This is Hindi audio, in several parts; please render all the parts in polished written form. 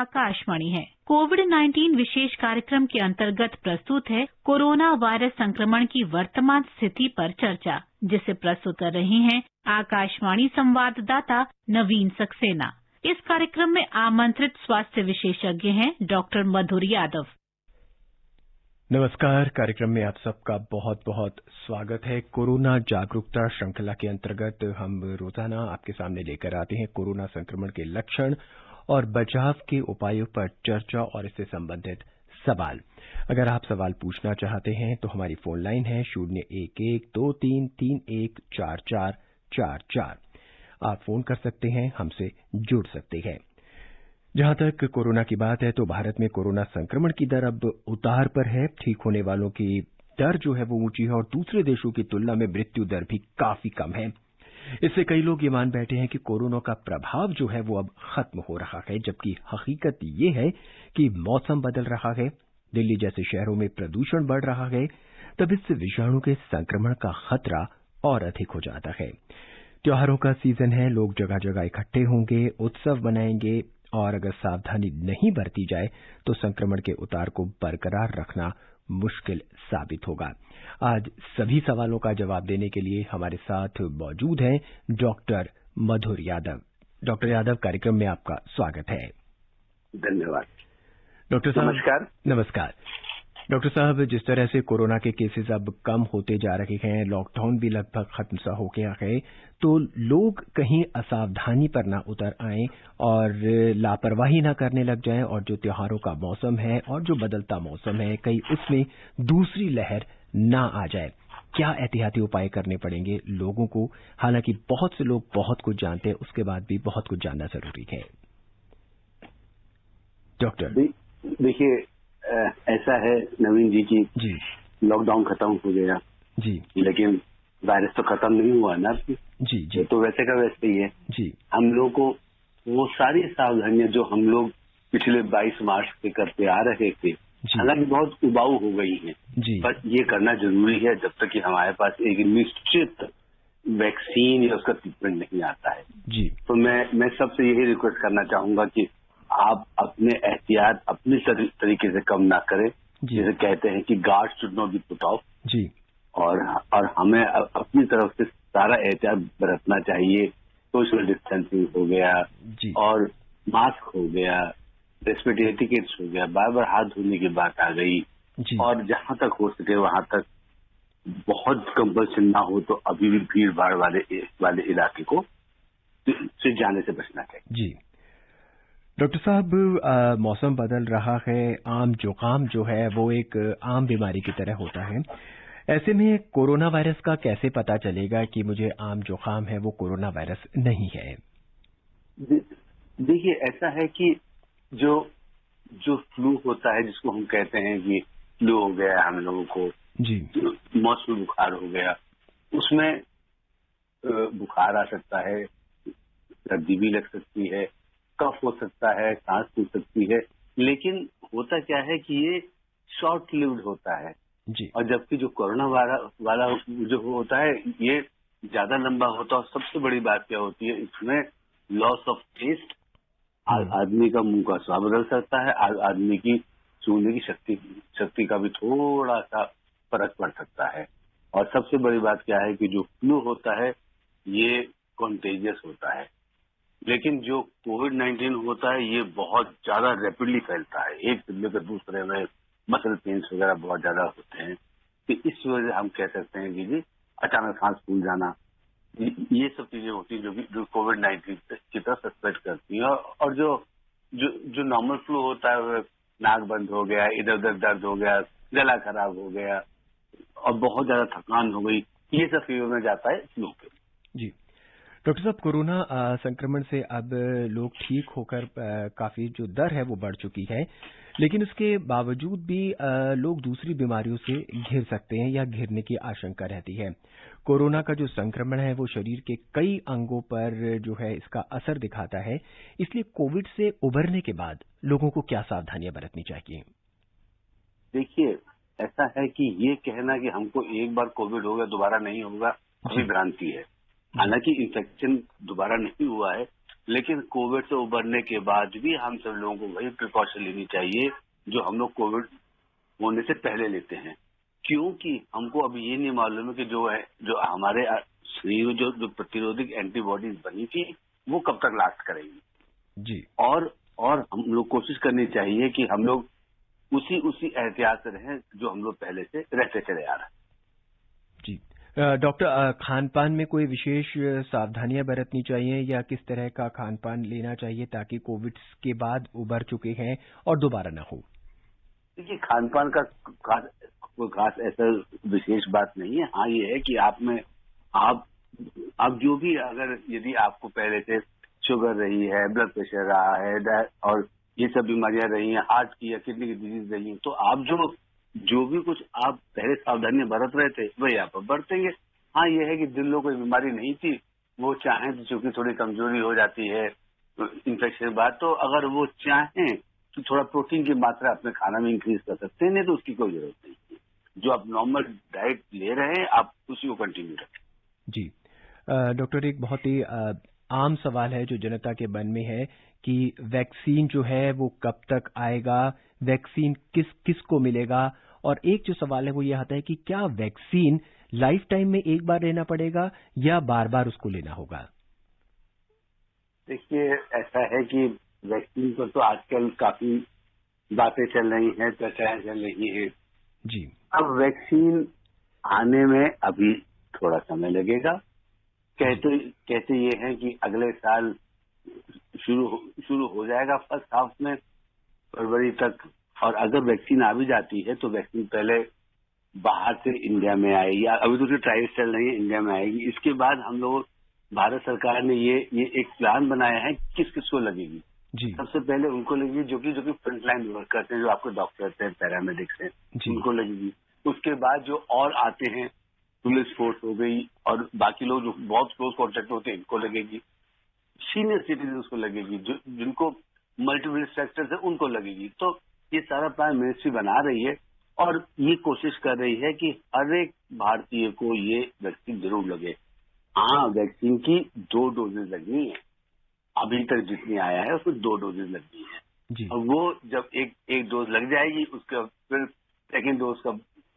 आकाशवाणी है। कोविड-19 विशेष कार्यक्रम के अंतर्गत प्रस्तुत है कोरोना वायरस संक्रमण की वर्तमान स्थिति पर चर्चा, जिसे प्रस्तुत कर रहे हैं आकाशवाणी संवाददाता नवीन सक्सेना। इस कार्यक्रम में आमंत्रित स्वास्थ्य विशेषज्ञ हैं डॉक्टर मधुर यादव। नमस्कार। कार्यक्रम में आप सबका बहुत बहुत स्वागत है। कोरोना जागरूकता श्रृंखला के अंतर्गत हम रोजाना आपके सामने लेकर आते हैं कोरोना संक्रमण के लक्षण और बचाव के उपायों पर चर्चा और इससे संबंधित सवाल। अगर आप सवाल पूछना चाहते हैं तो हमारी फोन लाइन है 0112331444। आप फोन कर सकते हैं, हमसे जुड़ सकते हैं। जहां तक कोरोना की बात है तो भारत में कोरोना संक्रमण की दर अब उतार पर है। ठीक होने वालों की दर जो है वो ऊंची है और दूसरे देशों की तुलना में मृत्यु दर भी काफी कम है। इससे कई लोग ये मान बैठे हैं कि कोरोना का प्रभाव जो है वो अब खत्म हो रहा है, जबकि हकीकत ये है कि मौसम बदल रहा है, दिल्ली जैसे शहरों में प्रदूषण बढ़ रहा है, तब इससे विषाणु के संक्रमण का खतरा और अधिक हो जाता है। त्योहारों का सीजन है, लोग जगह जगह इकट्ठे होंगे, उत्सव मनाएंगे और अगर सावधानी नहीं बरती जाए तो संक्रमण के उतार को बरकरार रखना मुश्किल साबित होगा। आज सभी सवालों का जवाब देने के लिए हमारे साथ मौजूद हैं डॉक्टर मधुर यादव। डॉक्टर यादव, कार्यक्रम में आपका स्वागत है। धन्यवाद। डॉक्टर साहब नमस्कार। नमस्कार। डॉक्टर साहब, जिस तरह से कोरोना के केसेस अब कम होते जा रहे हैं, लॉकडाउन भी लगभग खत्म सा हो गया है, तो लोग कहीं असावधानी पर ना उतर आएं और लापरवाही ना करने लग जाएं और जो त्योहारों का मौसम है और जो बदलता मौसम है, कहीं उसमें दूसरी लहर ना आ जाए। क्या एहतियाती उपाय करने पड़ेंगे लोगों को? हालांकि बहुत से लोग बहुत कुछ जानते हैं, उसके बाद भी बहुत कुछ जानना जरूरी है। डॉक्टर देखिए, ऐसा है नवीन जी की लॉकडाउन खत्म हो गया जी, लेकिन वायरस तो खत्म नहीं हुआ ना जी, तो वैसे का वैसे ही है जी। हम लोग को वो सारी सावधानियां जो हम लोग पिछले 22 मार्च से करते आ रहे थे, हालांकि बहुत उबाऊ हो गई हैं, पर ये करना जरूरी है जब तक कि हमारे पास एक निश्चित वैक्सीन या उसका ट्रीटमेंट नहीं आता है जी। तो मैं सबसे यही रिक्वेस्ट करना चाहूंगा कि आप अपने एहतियात अपने तरीके से कम ना करें। जैसे कहते हैं कि guard should not be put off जी, और हमें अपनी तरफ से सारा एहतियात बरतना चाहिए। सोशल डिस्टेंसिंग हो गया जी, और मास्क हो गया, रेस्पिरेटरी एटिकेट्स हो गया, बार बार हाथ धोने की बात आ गई जी। और जहां तक हो सके वहां तक बहुत कंपल्सन ना हो तो अभी भी भीड़ भाड़ वाले इलाके को से जाने से बचना चाहिए जी। डॉक्टर साहब, मौसम बदल रहा है, आम जुकाम जो है वो एक आम बीमारी की तरह होता है। ऐसे में कोरोना वायरस का कैसे पता चलेगा कि मुझे आम जुकाम है वो कोरोना वायरस नहीं है? देखिए, ऐसा है कि जो फ्लू होता है, जिसको हम कहते हैं कि फ्लू हो गया हम लोगों को जी, मौसमी बुखार हो गया, उसमें बुखार आ सकता है, सर्दी भी लग सकती है, कफ हो सकता है, सांस फूल सकती है, लेकिन होता क्या है कि ये शॉर्ट लिव्ड होता है जी। और जबकि जो कोरोना वाला जो होता है ये ज्यादा लंबा होता है। और सबसे बड़ी बात क्या होती है, इसमें लॉस ऑफ टेस्ट, आदमी का मुंह का स्वाद बदल सकता है, आदमी की सूंघने की शक्ति का भी थोड़ा सा फर्क पड़ सकता है। और सबसे बड़ी बात क्या है कि जो फ्लू होता है ये कॉन्टेजियस होता है, लेकिन जो कोविड-19 होता है ये बहुत ज्यादा रैपिडली फैलता है, एक से लेकर दूसरे में मसल पेन्स वगैरह बहुत ज्यादा होते हैं। तो इस वजह से हम कह सकते हैं कि जी अचानक सांस फूल जाना, ये सब चीजें होती हैं जो कोविड-19 की तरह सस्पेक्ट करती हैं। और जो नॉर्मल फ्लू होता है, नाक बंद हो गया, इधर उधर दर्द हो गया, गला खराब हो गया और बहुत ज्यादा थकान हो गई, ये सब फीवर में जाता है फ्लू के जी। डॉक्टर साहब, कोरोना संक्रमण से अब लोग ठीक होकर काफी जो दर है वो बढ़ चुकी है, लेकिन उसके बावजूद भी लोग दूसरी बीमारियों से घिर सकते हैं या घिरने की आशंका रहती है। कोरोना का जो संक्रमण है वो शरीर के कई अंगों पर जो है इसका असर दिखाता है, इसलिए कोविड से उबरने के बाद लोगों को क्या सावधानियां बरतनी चाहिए? देखिए, ऐसा है कि ये कहना कि हमको एक बार कोविड हो गया दोबारा नहीं होगा, अभी भ्रांति है। हालांकि इन्फेक्शन दोबारा नहीं हुआ है, लेकिन कोविड से उबरने के बाद भी हम सब लोगों को वही प्रिकॉशन लेनी चाहिए जो हम लोग कोविड होने से पहले लेते हैं, क्योंकि हमको अभी ये नहीं मालूम है कि जो हमारे शरीर में जो प्रतिरोधक एंटीबॉडीज बनी थी वो कब तक लास्ट करेगी जी। और हम लोग कोशिश करनी चाहिए कि हम लोग उसी एहतियात से रहें जो हम लोग पहले से रहते चले आ रहे हैं। जी डॉक्टर, खान पान में कोई विशेष सावधानियां बरतनी चाहिए या किस तरह का खान पान लेना चाहिए ताकि कोविड के बाद उबर चुके हैं और दोबारा ना हो? देखिए, खान पान का कोई खास ऐसा विशेष बात नहीं है। हाँ, ये है कि आप जो भी अगर यदि आपको पहले से शुगर रही है, ब्लड प्रेशर रहा है और ये सब बीमारियां रही हैं, हार्ट की या किडनी की डिजीज रही है, तो आप जो भी कुछ आप पहले सावधानियां बरत रहे थे वही आप अब बरतेंगे। हाँ, ये है कि जिन लोगों को बीमारी नहीं थी वो चाहें तो चूंकि थोड़ी कमजोरी हो जाती है इन्फेक्शन के बाद, तो अगर वो चाहें तो थोड़ा प्रोटीन की मात्रा अपने खाना में इंक्रीज कर सकते हैं, नहीं तो उसकी कोई जरूरत नहीं है। जो आप नॉर्मल डाइट ले रहे हैं आप उसी को कंटिन्यू रखें। जी डॉक्टर, एक बहुत ही आम सवाल है जो जनता के मन में है कि वैक्सीन जो है वो कब तक आएगा, वैक्सीन किस को मिलेगा, और एक जो सवाल है वो ये आता है कि क्या वैक्सीन लाइफ टाइम में एक बार लेना पड़ेगा या बार बार उसको लेना होगा? देखिए, ऐसा है कि वैक्सीन पर तो आजकल काफी बातें चल रही हैं, चर्चाएं चल रही हैं जी। अब वैक्सीन आने में अभी थोड़ा समय लगेगा। कहते ये हैं कि अगले साल शुरू हो जाएगा फर्स्ट हाफ में, फरवरी तक। और अगर वैक्सीन आ भी जाती है तो वैक्सीन पहले बाहर से इंडिया में आएगी, अभी तो ट्रायल्स चल रही है, इंडिया में आएगी। इसके बाद हम लोग, भारत सरकार ने ये एक प्लान बनाया है किस को लगेगी जी। सबसे पहले उनको लगेगी जो कि फ्रंटलाइन वर्कर्स हैं, जो आपके डॉक्टर्स हैं, पैरामेडिक्स हैं, उनको लगेगी। उसके बाद जो और आते हैं, पुलिस फोर्स हो गई और बाकी लोग जो बहुत क्लोज कॉन्टेक्ट होते हैं, इनको लगेगी। सीनियर सिटीजन को लगेगी, जिनको मल्टीपल सेक्टर्स है उनको लगेगी। तो ये सारा प्लान मिनिस्ट्री बना रही है और ये कोशिश कर रही है कि हर एक भारतीय को ये वैक्सीन जरूर लगे। हाँ, वैक्सीन की 2 डोजेज लगनी है, अभी तक जितनी आया है उसमें 2 डोजेज लगनी है। और वो जब एक डोज लग जाएगी उसके फिर सेकेंड डोज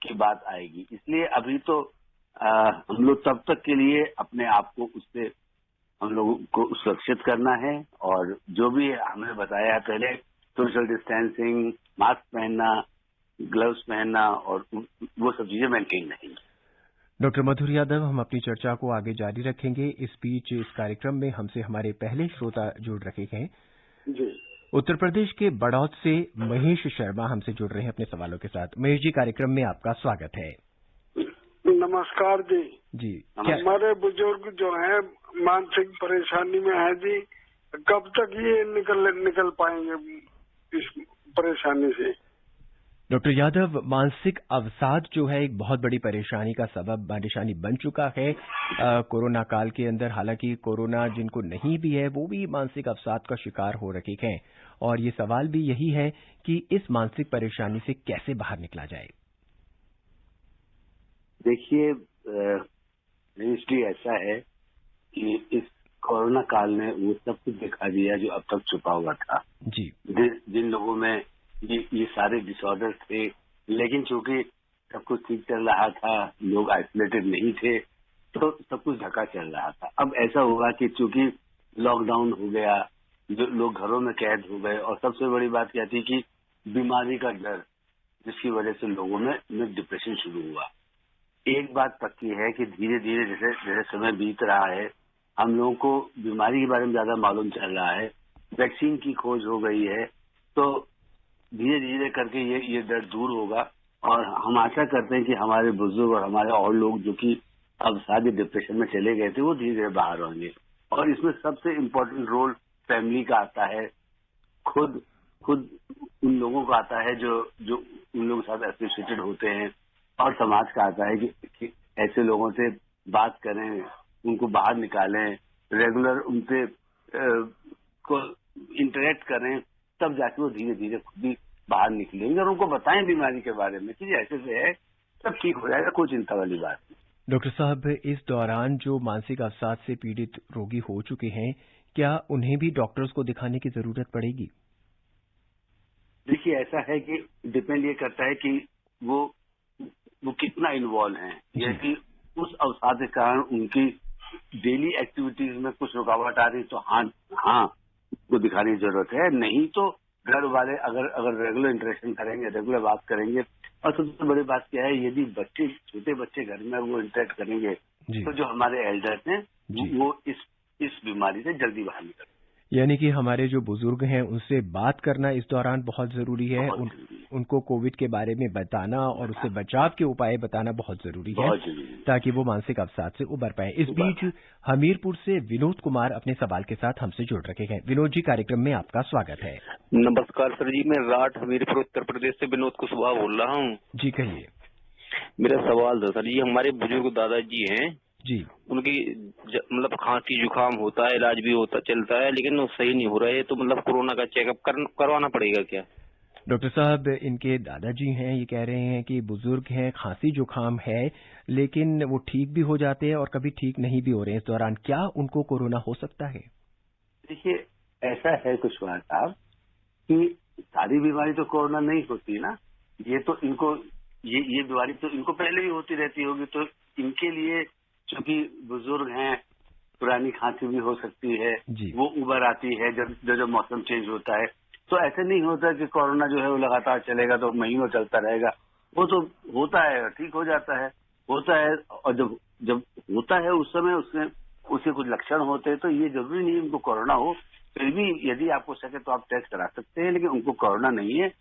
की बात आएगी। इसलिए अभी तो हम लोग तब तक के लिए अपने आप को उससे हम लोगों को सुरक्षित करना है और जो भी हमने बताया है पहले, सोशल डिस्टेंसिंग, मास्क पहनना, ग्लव्स पहनना और वो सब चीजें मेंटेन रहेंगी। डॉक्टर मधुर यादव, हम अपनी चर्चा को आगे जारी रखेंगे। इस बीच इस कार्यक्रम में हमसे हमारे पहले श्रोता जुड़ रहे हैं जी। उत्तर प्रदेश के बड़ौद से महेश शर्मा हमसे जुड़ रहे हैं अपने सवालों के साथ। महेश जी, कार्यक्रम में आपका स्वागत है। नमस्कार जी। जी, हमारे बुजुर्ग जो हैं मानसिक परेशानी में है जी, कब तक ये निकल पाएंगे इस परेशानी से? डॉक्टर यादव, मानसिक अवसाद जो है एक बहुत बड़ी परेशानी का सबब परेशानी बन चुका है कोरोना काल के अंदर। हालांकि कोरोना जिनको नहीं भी है वो भी मानसिक अवसाद का शिकार हो रहे हैं और ये सवाल भी यही है कि इस मानसिक परेशानी से कैसे बाहर निकला जाए। देखिए, इसलिए ऐसा है कि इस कोरोना काल ने वो सब कुछ दिखा दिया जो अब तक छुपा हुआ था जी। जिन लोगों में ये सारे डिसऑर्डर थे, लेकिन चूंकि सब कुछ ठीक चल रहा था, लोग आइसोलेटेड नहीं थे, तो सब कुछ ढका चल रहा था। अब ऐसा हुआ कि चूंकि लॉकडाउन हो गया, जो लोग घरों में कैद हो गए और सबसे बड़ी बात क्या थी कि बीमारी का डर, जिसकी वजह से लोगों में डिप्रेशन शुरू हुआ। एक बात पक्की है कि धीरे धीरे जैसे समय बीत रहा है, हम लोगों को बीमारी के बारे में ज्यादा मालूम चल रहा है, वैक्सीन की खोज हो गई है, तो धीरे धीरे करके ये डर दूर होगा और हम आशा करते हैं कि हमारे बुजुर्ग और हमारे और लोग जो कि अब शायद डिप्रेशन में चले गए थे वो धीरे धीरे बाहर होंगे। और इसमें सबसे इम्पोर्टेंट रोल फैमिली का आता है, खुद उन लोगों का आता है जो उन लोगों के साथ एसोसिएटेड होते हैं, और समाज का आता है कि ऐसे लोगों से बात करें, उनको बाहर निकालें, रेगुलर उनसे को इंटरेक्ट करें, तब जाके वो धीरे धीरे खुद ही बाहर निकलेंगे और उनको बताएं बीमारी के बारे में कि ऐसे से है, सब ठीक हो जाएगा, कोई चिंता वाली बात नहीं। डॉक्टर साहब, इस दौरान जो मानसिक अवसाद से पीड़ित रोगी हो चुके हैं, क्या उन्हें भी डॉक्टर्स को दिखाने की जरूरत पड़ेगी? देखिए, ऐसा है कि डिपेंड ये करता है कि वो कितना इन्वॉल्व हैं, या कि उस अवसाद के कारण उनकी डेली एक्टिविटीज में कुछ रुकावट आ रही, तो हाँ को दिखाने की जरूरत है। नहीं तो घर वाले अगर रेगुलर इंटरेक्शन करेंगे, रेगुलर बात करेंगे, और सबसे बड़ी बात क्या है, यदि छोटे बच्चे घर में वो इंटरेक्ट करेंगे तो जो हमारे एल्डर्स हैं वो इस बीमारी से जल्दी बाहर निकल। यानी कि हमारे जो बुजुर्ग हैं उनसे बात करना इस दौरान बहुत जरूरी है। उनको कोविड के बारे में बताना और उससे बचाव के उपाय बताना बहुत जरूरी है, ताकि वो मानसिक अवसाद से उबर पाए। इस बीच हमीरपुर से विनोद कुमार अपने सवाल के साथ हमसे जुड़ रखे हैं। विनोद जी, कार्यक्रम में आपका स्वागत है। नमस्कार सर जी, मैं राठ हमीरपुर उत्तर प्रदेश से विनोद कुशवाहा बोल रहा हूँ। जी कहिए। मेरा सवाल था सर जी, हमारे बुजुर्ग दादाजी हैं जी, उनकी मतलब खांसी जुकाम होता है, इलाज भी होता चलता है, लेकिन वो सही नहीं हो रहा है, तो मतलब कोरोना का चेकअप करवाना पड़ेगा क्या? डॉक्टर साहब, इनके दादाजी हैं, ये कह रहे हैं कि बुजुर्ग हैं, खांसी जुकाम है, लेकिन वो ठीक भी हो जाते हैं और कभी ठीक नहीं भी हो रहे हैं। इस दौरान क्या उनको कोरोना हो सकता है? देखिए, ऐसा है कुशवाहा साहब कि सारी बीमारी तो कोरोना नहीं होती ना। ये तो इनको ये बीमारी तो इनको पहले भी होती रहती होगी, तो इनके लिए चूंकि बुजुर्ग हैं, पुरानी खांसी भी हो सकती है, वो उबर आती है जब मौसम चेंज होता है। तो ऐसे नहीं होता कि कोरोना जो है वो लगातार चलेगा तो महीनों चलता रहेगा। वो तो होता है, ठीक हो जाता है, होता है, और जब होता है उस समय उसके कुछ लक्षण होते हैं, तो ये जरूरी नहीं उनको कोरोना हो। फिर भी यदि आपको सके तो आप टेस्ट करा सकते हैं, लेकिन उनको कोरोना नहीं है।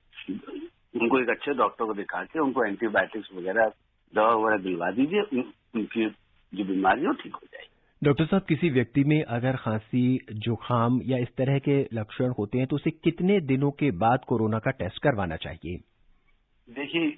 उनको एक अच्छे डॉक्टर को दिखा के उनको एंटीबायोटिक्स वगैरह दवा वगैरह दिलवा दीजिए, उनकी जो बीमारी हो ठीक हो जाएगी। डॉक्टर साहब, किसी व्यक्ति में अगर खांसी, जुकाम या इस तरह के लक्षण होते हैं तो उसे कितने दिनों के बाद कोरोना का टेस्ट करवाना चाहिए? देखिए,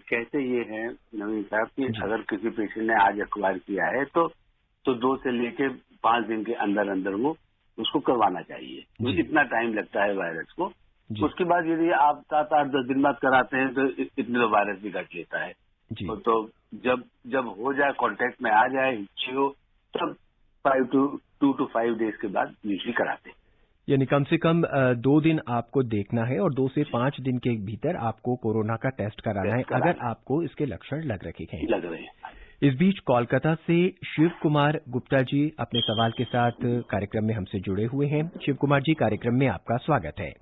कहते ये हैं नवीन साहब कि अगर किसी पेशेंट ने आज एक्वायर किया है तो 2 से लेके 5 दिन के अंदर अंदर वो उसको करवाना चाहिए। इतना टाइम लगता है वायरस को। उसके बाद यदि आप 7, 8, 10 दिन बाद कराते हैं तो इतने तो वायरस भी घट लेता है। तो जब हो जाए, कांटेक्ट में आ जाए, हिस्ट्री हो, तब 2 to 5 डेज के बाद यूजली कराते हैं। यानी कम से कम 2 दिन आपको देखना है और 2 से 5 दिन के भीतर आपको कोरोना का टेस्ट कराना है अगर आपको इसके लक्षण लग रहे हैं। इस बीच कोलकाता से शिव कुमार गुप्ता जी अपने सवाल के साथ कार्यक्रम में हमसे जुड़े हुए हैं। शिव कुमार जी, कार्यक्रम में आपका स्वागत है।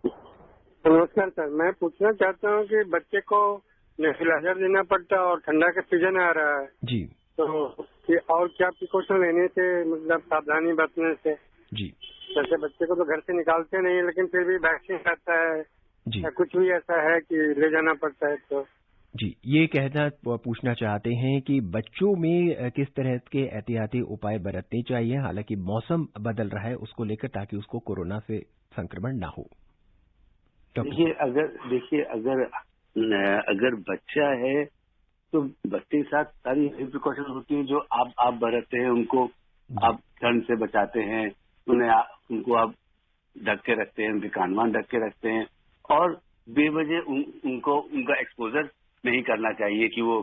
नमस्कार सर, मैं पूछना चाहता हूँ कि बच्चे को नेबुलाइजर देना पड़ता है और ठंडा का सीजन आ रहा है जी, तो और क्या प्रिकॉशन लेने से, मतलब सावधानी बरतने से? जी, जैसे बच्चे को तो घर से निकालते नहीं, लेकिन फिर भी वैक्सीन आता है जी, या कुछ भी ऐसा है कि ले जाना पड़ता है? तो जी, ये पूछना चाहते हैं कि बच्चों में किस तरह के एहतियाती उपाय बरतने चाहिए, हालांकि मौसम बदल रहा है उसको लेकर, ताकि उसको कोरोना से संक्रमण ना हो। देखिए, अगर बच्चा है तो बच्चे के साथ सारी प्रिकॉशन होती है जो आप बरतते हैं। उनको आप ठंड से बचाते हैं, उनको आप ढक के रखते हैं, उनके कान ढक के रखते हैं, और बेवजह उनका एक्सपोजर नहीं करना चाहिए कि वो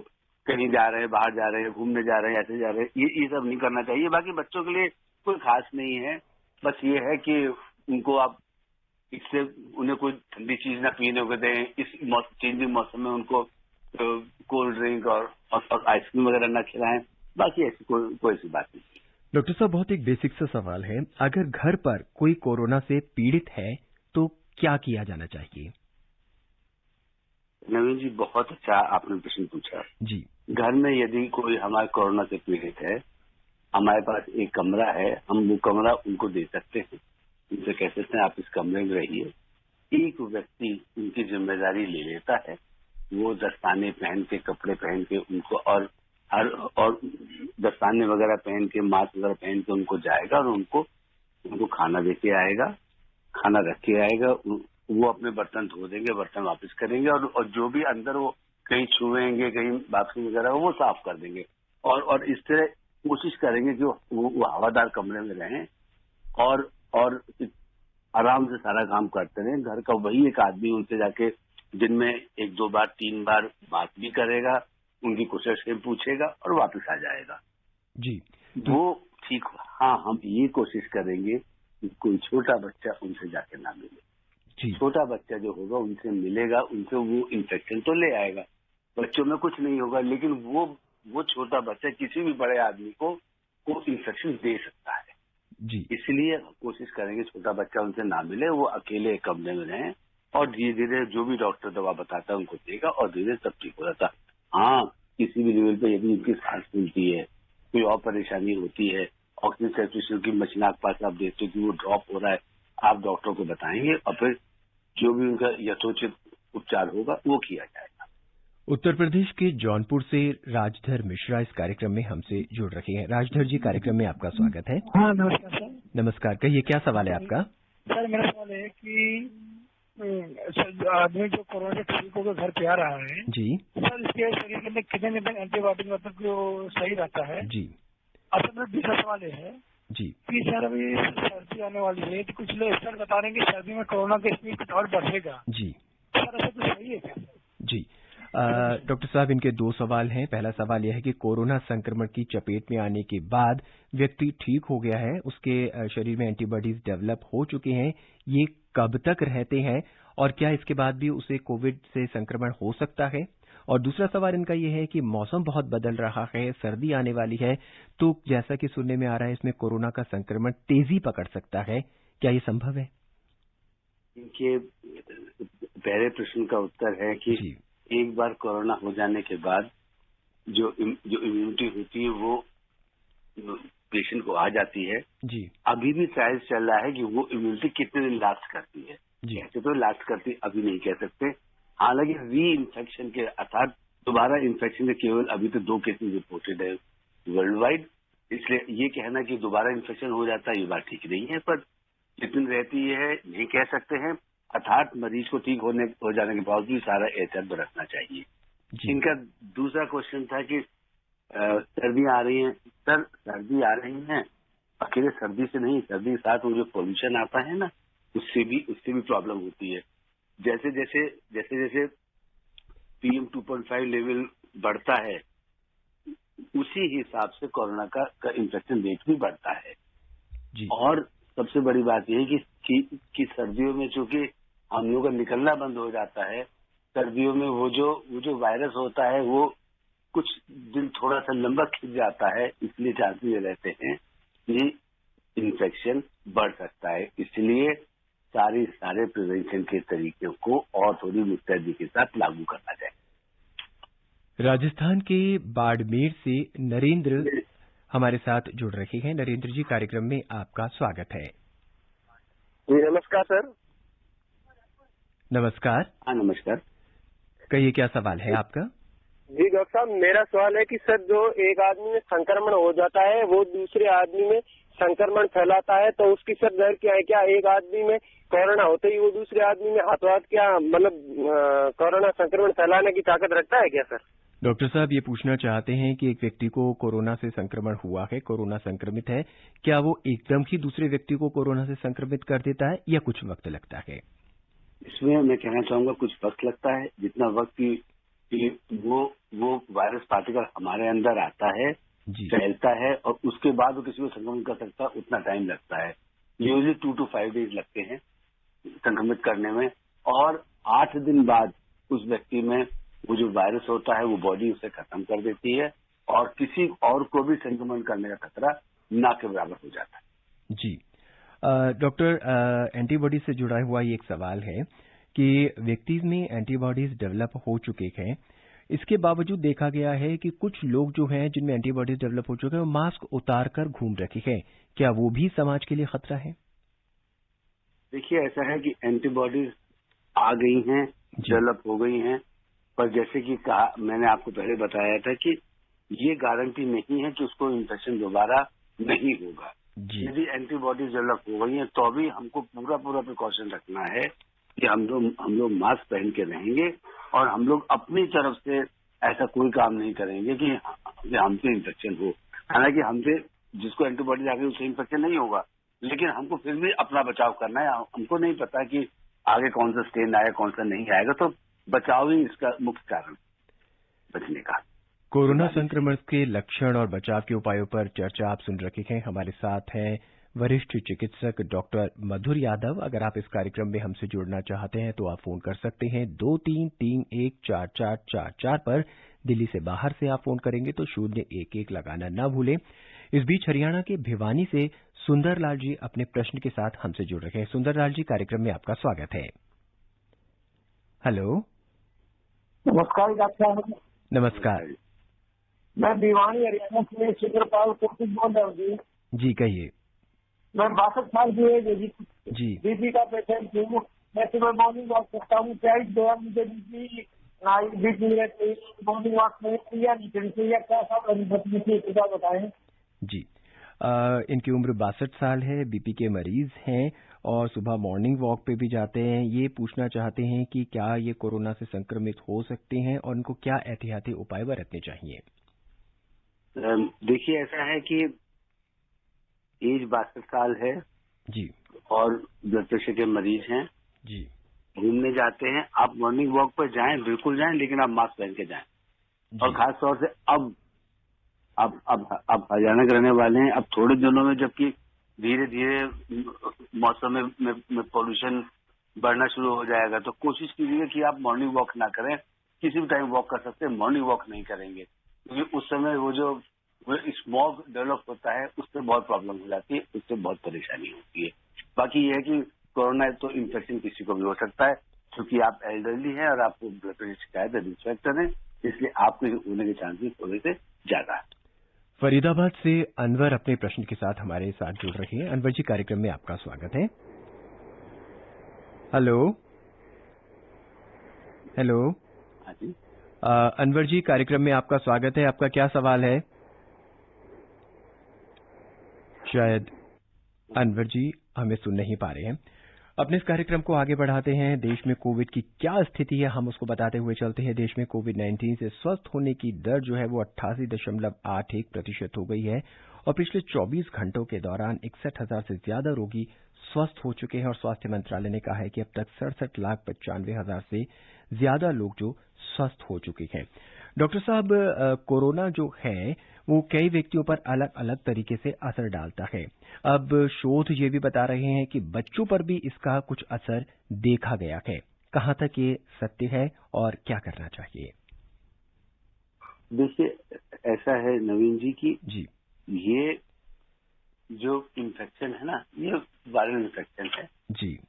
कहीं जा रहे हैं, बाहर जा रहे हैं, घूमने जा रहे हैं, ऐसे जा रहे हैं, ये सब नहीं करना चाहिए। बाकी बच्चों के लिए कोई खास नहीं है, बस ये है कि उनको आप इससे उन्हें कोई ठंडी चीज ना पीने को दें। इस चेंजिंग मौसम में उनको कोल्ड ड्रिंक और आइसक्रीम वगैरह ना खिलाएं। बाकी ऐसी कोई ऐसी बात नहीं। डॉक्टर साहब, बहुत एक बेसिक सा सवाल है, अगर घर पर कोई कोरोना से पीड़ित है तो क्या किया जाना चाहिए? नवीन जी, बहुत अच्छा आपने प्रश्न पूछा जी। घर में यदि कोई हमारे कोरोना से पीड़ित है, हमारे पास एक कमरा है, हम वो कमरा उनको दे सकते हैं। उनसे कह सकते हैं आप इस कमरे में रहिए। एक व्यक्ति उनकी जिम्मेदारी ले लेता है, वो दस्ताने पहन के, कपड़े पहन के उनको और दस्ताने वगैरह पहन के, मास्क वगैरह पहन के उनको जाएगा और उनको खाना दे के आएगा, खाना रख के आएगा। वो अपने बर्तन धो देंगे, बर्तन वापस करेंगे, और जो भी अंदर वो कहीं छुएंगे, कहीं बाथरूम वगैरह वो साफ कर देंगे। और इस तरह कोशिश करेंगे कि वो हवादार कमरे में रहें और आराम से सारा काम करते रहें। घर का वही एक आदमी उनसे जाके दिन में 1-2 बार 3 बार बात भी करेगा, उनकी क्वेश्चन पूछेगा और वापस आ जाएगा जी। वो ठीक हो। हाँ, हम ये कोशिश करेंगे कि कोई छोटा बच्चा उनसे जाके ना मिले। छोटा बच्चा जो होगा उनसे मिलेगा, उनसे वो इन्फेक्शन तो ले आएगा, बच्चों में कुछ नहीं होगा, लेकिन वो छोटा बच्चा किसी भी बड़े आदमी को इन्फेक्शन दे सकता है जी। इसलिए कोशिश करेंगे छोटा बच्चा उनसे ना मिले, वो अकेले कमरे में रहें और धीरे धीरे जो भी डॉक्टर दवा बताता है उनको देगा और धीरे सब ठीक हो जाता। हाँ, किसी भी लेवल पे यदि उनकी सांस फूलती है, कोई और परेशानी होती है, ऑक्सीजन सैचुरेशन की मशीन आप पास आप देखते हो कि वो ड्रॉप हो रहा है, आप डॉक्टर को बताएंगे और फिर जो भी उनका यथोचित उपचार होगा वो किया जाएगा। उत्तर प्रदेश के जौनपुर से राजधर मिश्रा इस कार्यक्रम में हमसे जुड़ रहे हैं। राजधर जी, कार्यक्रम में आपका स्वागत है। हाँ, नमस्कार सर। नमस्कार, कहिए क्या सवाल है आपका? सर, मेरा सवाल है कि आदमी जो कोरोना से ठीक होकर घर पे आ रहा है जी, सर इसके शरीर के अंदर कितने दिन एंटीबायोटिक मतलब जो सही रहता है जी? असल में दूसरा सवाल ये है जी कि सर अभी सर्दी आने वाली है तो कुछ लोग सर बता रहे हैं कि सर्दी में कोरोना का स्पीड और बढ़ेगा जी, सर ऐसा तो सही है क्या? जी डॉक्टर साहब, इनके दो सवाल हैं। पहला सवाल यह है कि कोरोना संक्रमण की चपेट में आने के बाद व्यक्ति ठीक हो गया है, उसके शरीर में एंटीबॉडीज डेवलप हो चुके हैं, ये कब तक रहते हैं और क्या इसके बाद भी उसे कोविड से संक्रमण हो सकता है? और दूसरा सवाल इनका यह है कि मौसम बहुत बदल रहा है, सर्दी आने वाली है, तो जैसा कि सुनने में आ रहा है इसमें कोरोना का संक्रमण तेजी पकड़ सकता है, क्या ये संभव है? इनके पहले प्रश्न का उत्तर है कि एक बार कोरोना हो जाने के बाद जो इम्यूनिटी होती है वो पेशेंट को आ जाती है जी। अभी भी ट्रायल चल रहा है कि वो इम्यूनिटी कितने दिन लास्ट करती है जी। ऐसे तो लास्ट करती अभी नहीं कह सकते। हालांकि री इन्फेक्शन के अर्थात दोबारा इन्फेक्शन के केवल अभी तो 2 केसेस रिपोर्टेड है वर्ल्ड वाइड, इसलिए ये कहना कि दोबारा इन्फेक्शन हो जाता है ये बात ठीक नहीं है, पर कितनी रहती है नहीं कह सकते हैं। अर्थात मरीज को ठीक हो जाने के बावजूद सारा एहतियात बरतना चाहिए। इनका दूसरा क्वेश्चन था कि सर्दियां आ रही हैं। सर, सर्दी आ रही हैं, अकेले सर्दी से नहीं, सर्दी के साथ वो जो पोल्यूशन आता है ना, उससे भी प्रॉब्लम होती है। जैसे जैसे PM 2.5 लेवल बढ़ता है उसी हिसाब से कोरोना का इन्फेक्शन रेट भी बढ़ता है जी। और सबसे बड़ी बात यह है कि सर्दियों में चूंकि हम लोगों का निकलना बंद हो जाता है, सर्दियों में वो जो वायरस होता है वो कुछ दिन थोड़ा सा लंबा खिंच जाता है, इसलिए चांसेस ये रहते हैं कि इन्फेक्शन बढ़ सकता है। इसलिए सारे प्रिवेंशन के तरीकों को और थोड़ी मुस्तैदी के साथ लागू करना चाहिए। राजस्थान के बाड़मेर से नरेंद्र हमारे साथ जुड़ रहे हैं। नरेंद्र जी, कार्यक्रम में आपका स्वागत है। जी नमस्कार सर। नमस्कार। हाँ नमस्कार, कहिए क्या सवाल है आपका? जी डॉक्टर साहब, मेरा सवाल है कि सर जो एक आदमी में संक्रमण हो जाता है वो दूसरे आदमी में संक्रमण फैलाता है, तो उसकी सर दर क्या है? क्या एक आदमी में कोरोना होते ही वो दूसरे आदमी में हाथों हाथ क्या मतलब कोरोना संक्रमण फैलाने की ताकत रखता है क्या सर? डॉक्टर साहब ये पूछना चाहते हैं कि एक व्यक्ति को कोरोना से संक्रमण हुआ है, कोरोना संक्रमित है, क्या वो एकदम ही दूसरे व्यक्ति को कोरोना से संक्रमित कर देता है या कुछ वक्त लगता है? इसमें मैं कहना चाहूंगा कुछ वक्त लगता है। जितना वक्त कि वो वायरस पार्टिकल हमारे अंदर आता है, फैलता है और उसके बाद वो किसी को संक्रमित कर सकता है, उतना टाइम लगता है। यूजली 2 to 5 डेज लगते हैं संक्रमित करने में, और 8 दिन बाद उस व्यक्ति में वो जो वायरस होता है वो बॉडी उसे खत्म कर देती है और किसी और को भी संक्रमण करने का खतरा ना के बराबर हो जाता है जी। डॉक्टर, एंटीबॉडी से जुड़ा हुआ ये एक सवाल है कि व्यक्ति में एंटीबॉडीज डेवलप हो चुके हैं, इसके बावजूद देखा गया है कि कुछ लोग जो हैं जिनमें एंटीबॉडीज डेवलप हो चुके हैं वो मास्क उतार कर घूम रखे हैं, क्या वो भी समाज के लिए खतरा है? देखिए, ऐसा है कि एंटीबॉडीज आ गई हैं, डेवलप हो गई हैं, पर जैसे कि कहा मैंने आपको पहले बताया था कि ये गारंटी नहीं है कि उसको इन्फेक्शन दोबारा नहीं होगा। यदि एंटीबॉडीज डेवलप हो गई हैं तो भी हमको पूरा प्रिकॉशन रखना है कि हम लोग मास्क पहन के रहेंगे और हम लोग अपनी तरफ से ऐसा कोई काम नहीं करेंगे कि हमसे इन्फेक्शन हो। हालांकि हमसे जिसको एंटीबॉडीज आ गई उससे इन्फेक्शन नहीं होगा, लेकिन हमको फिर भी अपना बचाव करना है। हमको नहीं पता कि आगे कौन सा स्ट्रेन आएगा कौन सा नहीं आएगा, तो बचाव ही इसका मुख्य कारण बचने का। कोरोना संक्रमण के लक्षण और बचाव के उपायों पर चर्चा आप सुन रहे हैं। हमारे साथ हैं वरिष्ठ चिकित्सक डॉक्टर मधुर यादव। अगर आप इस कार्यक्रम में हमसे जुड़ना चाहते हैं तो आप फोन कर सकते हैं 23314444 पर। दिल्ली से बाहर से आप फोन करेंगे तो 011 लगाना न भूलें। इस बीच हरियाणा के भिवानी से सुंदरलाल जी अपने प्रश्न के साथ हमसे जुड़ रहे हैं। सुंदरलाल जी, कार्यक्रम में आपका स्वागत है। हेलो, नमस्कार डॉक्टर साहब। नमस्कार। मैं भिवानी हरियाणा से सुंदरपाल कौशिक बोल रहा हूँ जी। कहिए। मैं 62 साल की एज है जी। बीपी का पेशेंट हूँ। मैं सुबह मॉर्निंग वॉक करता हूँ। क्या इस दौरान मुझे बीपी रहती है? मॉर्निंग वॉक में या नहीं करनी चाहिए? क्या सब बताएं जी। इनकी उम्र 62 साल है, बीपी के मरीज हैं और सुबह मॉर्निंग वॉक पे भी जाते हैं। ये पूछना चाहते हैं कि क्या ये कोरोना से संक्रमित हो सकते हैं और उनको क्या एहतियाती उपाय बरतने चाहिए? देखिए, ऐसा है कि एज 62 साल है जी और ब्लड प्रेशर के मरीज हैं जी, घूमने जाते हैं। आप मॉर्निंग वॉक पर जाएं, बिल्कुल जाएं, लेकिन आप मास्क पहन के जाएं। और खास तौर से अब हरियाणा के रहने वाले हैं। अब थोड़े दिनों में जबकि धीरे धीरे मौसम में पोल्यूशन बढ़ना शुरू हो जाएगा, तो कोशिश कीजिएगा कि आप मॉर्निंग वॉक ना करें। किसी भी टाइम वॉक कर सकते हैं, मॉर्निंग वॉक नहीं करेंगे, क्योंकि उस समय वो स्मॉग डेवलप होता है, उससे बहुत प्रॉब्लम हो जाती है, उससे बहुत परेशानी होती है। बाकी ये है कि कोरोना तो इन्फेक्शन किसी को भी हो सकता है, क्योंकि आप एल्डरली हैं और आपको ब्लड प्रेशर शिकायत है, रिस्क फैक्टर है, इसलिए आपके होने के चांसेस थोड़े से ज्यादा है। फरीदाबाद से अनवर अपने प्रश्न के साथ हमारे साथ जुड़ रहे हैं। अनवर जी, कार्यक्रम में आपका स्वागत है। Hello hello. हाँ जी। अनवर जी, कार्यक्रम में आपका स्वागत है। आपका क्या सवाल है? शायद अनवर जी हमें सुन नहीं पा रहे हैं। अपने इस कार्यक्रम को आगे बढ़ाते हैं। देश में कोविड की क्या स्थिति है, हम उसको बताते हुए चलते हैं। देश में कोविड-19 से स्वस्थ होने की दर जो है वो 88.81% हो गई है और पिछले 24 घंटों के दौरान 61,000 से ज्यादा रोगी स्वस्थ हो चुके हैं और स्वास्थ्य मंत्रालय ने कहा है कि अब तक 67,95,000 से ज्यादा लोग जो स्वस्थ हो चुके हैं। डॉक्टर साहब, कोरोना जो है वो कई व्यक्तियों पर अलग अलग तरीके से असर डालता है। अब शोध ये भी बता रहे हैं कि बच्चों पर भी इसका कुछ असर देखा गया है। कहां तक ये सत्य है और क्या करना चाहिए? देखिए, ऐसा है नवीन जी की जी, ये जो इन्फेक्शन है ना, ये वायरल इन्फेक्शन है जी।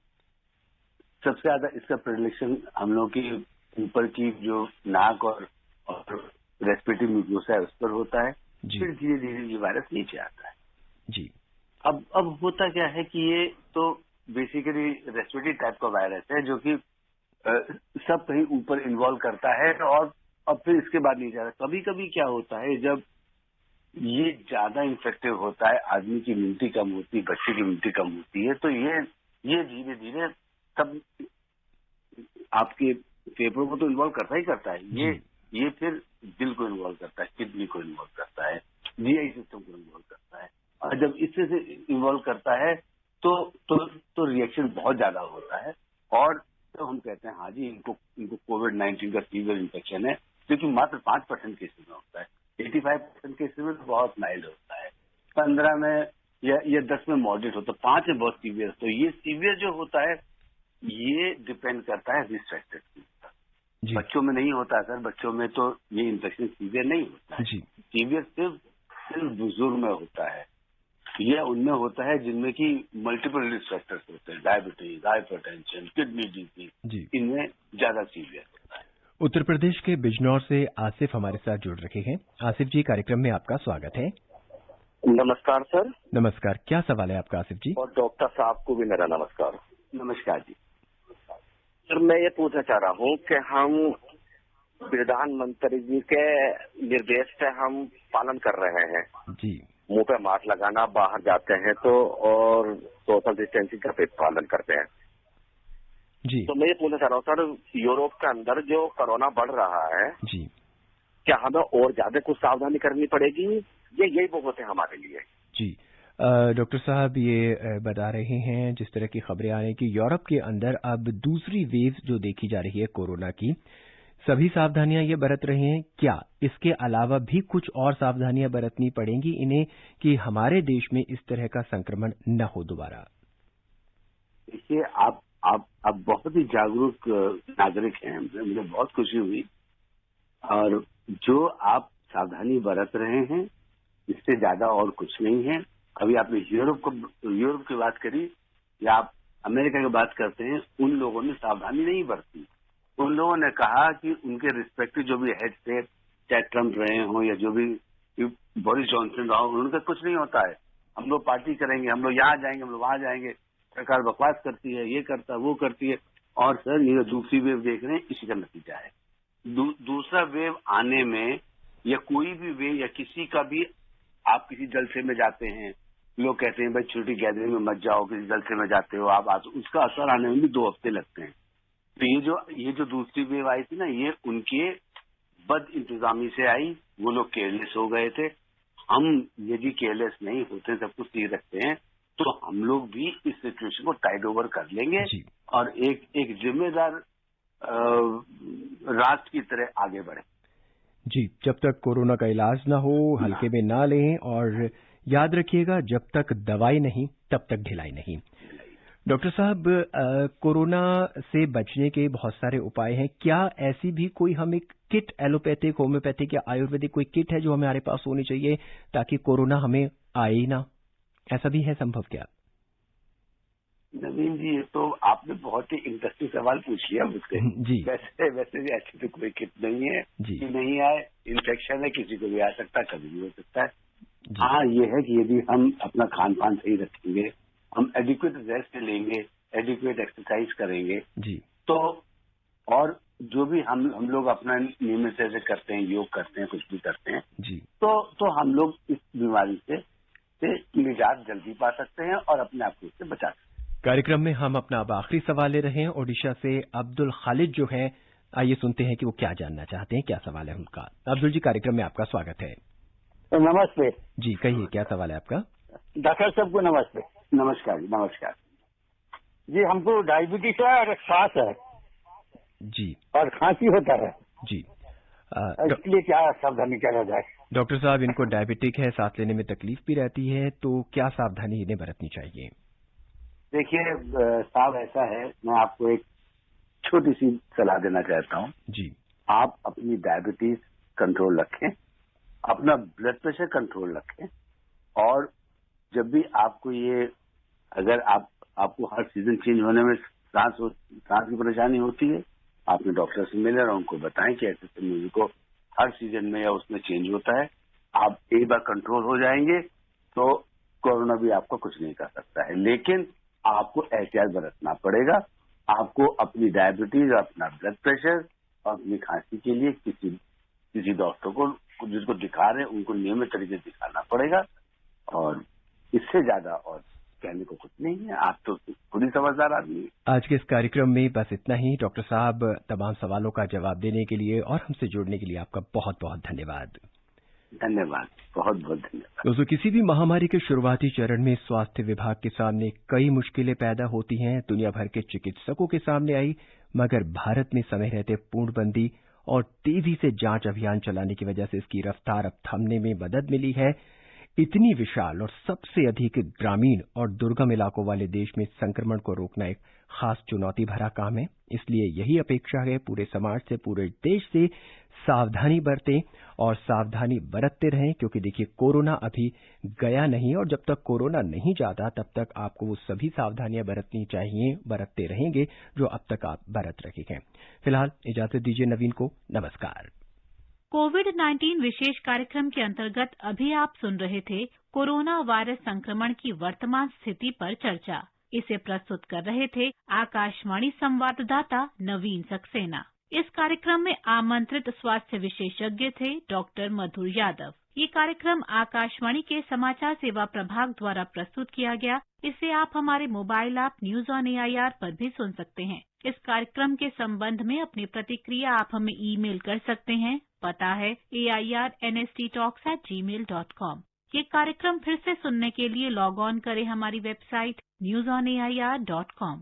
सबसे ज्यादा इसका प्रेडिक्शन हम लोग की ऊपर की जो नाक और रेस्पिरेटरी म्यूकोसा है उस पर होता है। फिर धीरे धीरे ये वायरस नीचे आता है जी। अब होता क्या है कि ये तो बेसिकली रेस्पिरेटरी टाइप का वायरस है, जो कि सब कहीं ऊपर इन्वॉल्व करता है और अब फिर इसके बाद नहीं जाता। कभी कभी क्या होता है, जब ये ज्यादा इन्फेक्टिव होता है, आदमी की इम्यूनिटी कम होती है, बच्चे की इम्यूनिटी कम होती है, तो ये धीरे धीरे सब आपके फेफड़ों को तो इन्वॉल्व करता ही करता है। ये फिर दिल को इन्वॉल्व करता है, किडनी को इन्वॉल्व करता है, जीआई सिस्टम को इन्वॉल्व करता है। और जब इससे से इन्वॉल्व करता है तो रिएक्शन बहुत ज्यादा होता है और तो हम कहते हैं हाँ जी, इनको कोविड-19 का सीवियर इन्फेक्शन है, क्योंकि मात्र 5% केसेस में होता है। 85% केसेस में तो बहुत माइल्ड होता है, 15 में या 10 में मॉडरेट होता है, 5 में बहुत सीवियर। तो ये सीवियर जो होता है ये डिपेंड करता है रिस्क फैक्टर के ऊपर। बच्चों में नहीं होता सर, बच्चों में तो ये इन्फेक्शन सीवियर नहीं होता है। सीवियर सिर्फ बुजुर्ग में होता है, यह उनमें होता है जिनमें की मल्टीपल रिस्क फैक्टर्स होते हैं, डायबिटीज, हाइपरटेंशन, किडनी डिजीज, इनमें ज्यादा सीवियर होता है। उत्तर प्रदेश के बिजनौर से आसिफ हमारे साथ जुड़ रहे हैं। आसिफ जी, कार्यक्रम में आपका स्वागत है। नमस्कार सर। नमस्कार, क्या सवाल है आपका आसिफ जी? और डॉक्टर साहब को भी मेरा नमस्कार। नमस्कार जी। सर, मैं ये पूछना चाह रहा हूँ कि हम प्रधानमंत्री जी के निर्देश से हम पालन कर रहे हैं जी, मुंह पे मास्क लगाना, बाहर जाते हैं तो और सोशल डिस्टेंसिंग का पालन करते हैं जी। तो मैं ये पूछना चाह रहा हूँ सर, यूरोप के अंदर जो कोरोना बढ़ रहा है जी, क्या हमें और ज्यादा कुछ सावधानी करनी पड़ेगी? यही बहुत है हमारे लिए। जी, डॉक्टर साहब ये बता रहे हैं, जिस तरह की खबरें आ रही हैं कि यूरोप के अंदर अब दूसरी वेव जो देखी जा रही है कोरोना की, सभी सावधानियां ये बरत रहे हैं, क्या इसके अलावा भी कुछ और सावधानियां बरतनी पड़ेंगी इन्हें कि हमारे देश में इस तरह का संक्रमण न हो दोबारा? देखिए, आप बहुत ही जागरूक नागरिक हैं, मुझे बहुत खुशी हुई। और जो आप सावधानी बरत रहे हैं इससे ज्यादा और कुछ नहीं है। अभी आपने यूरोप की बात करी या आप अमेरिका की बात करते हैं, उन लोगों ने सावधानी नहीं बरती। उन लोगों ने कहा कि उनके रिस्पेक्टिव जो भी हेड थे, चाहे ट्रम्प रहे हों या जो भी बोरिस जॉनसन रहा हो, उनका कुछ नहीं होता है। हम लोग पार्टी करेंगे, हम लोग यहाँ जाएंगे, हम लोग वहां जाएंगे, सरकार बकवास करती है, ये करता है, वो करती है। और सर, ये दूसरी वेव देख रहे हैं, इसी का नतीजा है। दूसरा वेव आने में या कोई भी वेव या किसी का भी, आप किसी जलसे में जाते हैं, लोग कहते हैं भाई छोटी गैदरिंग में मत जाओ, किसी जलसे में जाते हो आप, उसका असर आने में भी 2 हफ्ते लगते हैं। तो ये जो दूसरी वेव आई थी ना, ये उनके बद इंतजामी से आई। वो लोग केयरलेस हो गए थे। हम यदि केयरलेस नहीं होते, सब कुछ ठीक रखते हैं, तो हम लोग भी इस सिचुएशन को टाइड ओवर कर लेंगे और एक जिम्मेदार राष्ट्र की तरह आगे बढ़े। जी, जब तक कोरोना का इलाज ना हो हल्के में ना लें, और याद रखिएगा जब तक दवाई नहीं तब तक ढिलाई नहीं। डॉक्टर साहब, कोरोना से बचने के बहुत सारे उपाय हैं। क्या ऐसी भी कोई हमें किट, एलोपैथिक, होम्योपैथिक या आयुर्वेदिक कोई किट है जो हमारे पास होनी चाहिए ताकि कोरोना हमें आए ही ना? ऐसा भी है संभव क्या? नवीन जी, ये तो आपने बहुत ही इंटरेस्टिंग सवाल पूछ लिया मुझसे जी। वैसे भी ऐसी तो कोई किट नहीं है कि नहीं आए। इन्फेक्शन है, किसी को भी आ सकता है, कभी भी हो सकता है। हाँ, ये है कि यदि हम अपना खान पान सही रखेंगे, हम एडिक्वेट रेस्ट लेंगे, एडिक्वेट एक्सरसाइज करेंगे जी, तो और जो भी हम लोग अपना नियमित से करते हैं, योग करते हैं, कुछ भी करते हैं जी, तो हम लोग इस बीमारी से निजात जल्दी पा सकते हैं और अपने आप को इससे बचा सकते हैं। कार्यक्रम में हम अपना अब आखिरी सवाल ले रहे हैं। ओडिशा से अब्दुल खालिद जो है, आइए सुनते हैं कि वो क्या जानना चाहते हैं, क्या सवाल है उनका। अब्दुल जी, कार्यक्रम में आपका स्वागत है। नमस्ते जी, कहिए क्या सवाल है आपका। डॉक्टर साहब को नमस्ते। नमस्कार जी। नमस्कार जी, हमको डायबिटीज है और सांस है जी, और खांसी होता है जी, इसलिए क्या सावधानी करा जाए? डॉक्टर साहब, इनको डायबिटिक है, सांस लेने में तकलीफ भी रहती है, तो क्या सावधानी इन्हें बरतनी चाहिए? देखिए साहब, ऐसा है, मैं आपको एक छोटी सी सलाह देना चाहता हूँ जी। आप अपनी डायबिटीज कंट्रोल रखें, अपना ब्लड प्रेशर कंट्रोल रखें, और जब भी आपको ये, अगर आपको हर सीजन चेंज होने में सांस की परेशानी होती है, आपने डॉक्टर से मिले और उनको बताएं कि ऐसे म्यूजिक को हर सीजन में या उसमें चेंज होता है। आप एक बार कंट्रोल हो जाएंगे तो कोरोना भी आपको कुछ नहीं कर सकता है, लेकिन आपको एहतियात बरतना पड़ेगा। आपको अपनी डायबिटीज, अपना ब्लड प्रेशर और अपनी खांसी के लिए किसी डॉक्टर को जिसको दिखा रहे हैं उनको नियमित तरीके से दिखाना पड़ेगा, और इससे ज्यादा और कहने को कुछ नहीं है। आप तो खुद ही समझदार आदमी है। आज के इस कार्यक्रम में बस इतना ही। डॉक्टर साहब, तमाम सवालों का जवाब देने के लिए और हमसे जुड़ने के लिए आपका बहुत बहुत धन्यवाद। धन्यवाद, बहुत बहुत धन्यवाद। दोस्तों, किसी भी महामारी के शुरुआती चरण में स्वास्थ्य विभाग के सामने कई मुश्किलें पैदा होती हैं। दुनिया भर के चिकित्सकों के सामने आई, मगर भारत में समय रहते पूर्णबंदी और तेजी से जांच अभियान चलाने की वजह से इसकी रफ्तार अब थमने में मदद मिली है। इतनी विशाल और सबसे अधिक ग्रामीण और दुर्गम इलाकों वाले देश में संक्रमण को रोकना एक खास चुनौती भरा काम है। इसलिए यही अपेक्षा है पूरे समाज से, पूरे देश से, सावधानी बरतें और सावधानी बरतते रहें, क्योंकि देखिए कोरोना अभी गया नहीं, और जब तक कोरोना नहीं जाता तब तक आपको वो सभी सावधानियां बरतनी चाहिए, बरतते रहेंगे जो अब तक आप बरत रहे हैं। फिलहाल इजाजत दीजिए नवीन को। नमस्कार। कोविड-19 विशेष कार्यक्रम के अंतर्गत अभी आप सुन रहे थे कोरोना वायरस संक्रमण की वर्तमान स्थिति पर चर्चा। इसे प्रस्तुत कर रहे थे आकाशवाणी संवाददाता नवीन सक्सेना। इस कार्यक्रम में आमंत्रित स्वास्थ्य विशेषज्ञ थे डॉक्टर मधुर यादव। ये कार्यक्रम आकाशवाणी के समाचार सेवा प्रभाग द्वारा प्रस्तुत किया गया। इसे आप हमारे mobile app news on AIR पर भी सुन सकते हैं। इस कार्यक्रम के संबंध में अपनी प्रतिक्रिया आप हमें ईमेल कर सकते हैं। पता है airnsttalks@gmail.com। ये कार्यक्रम फिर से सुनने के लिए लॉग ऑन करें हमारी वेबसाइट newsonair.com।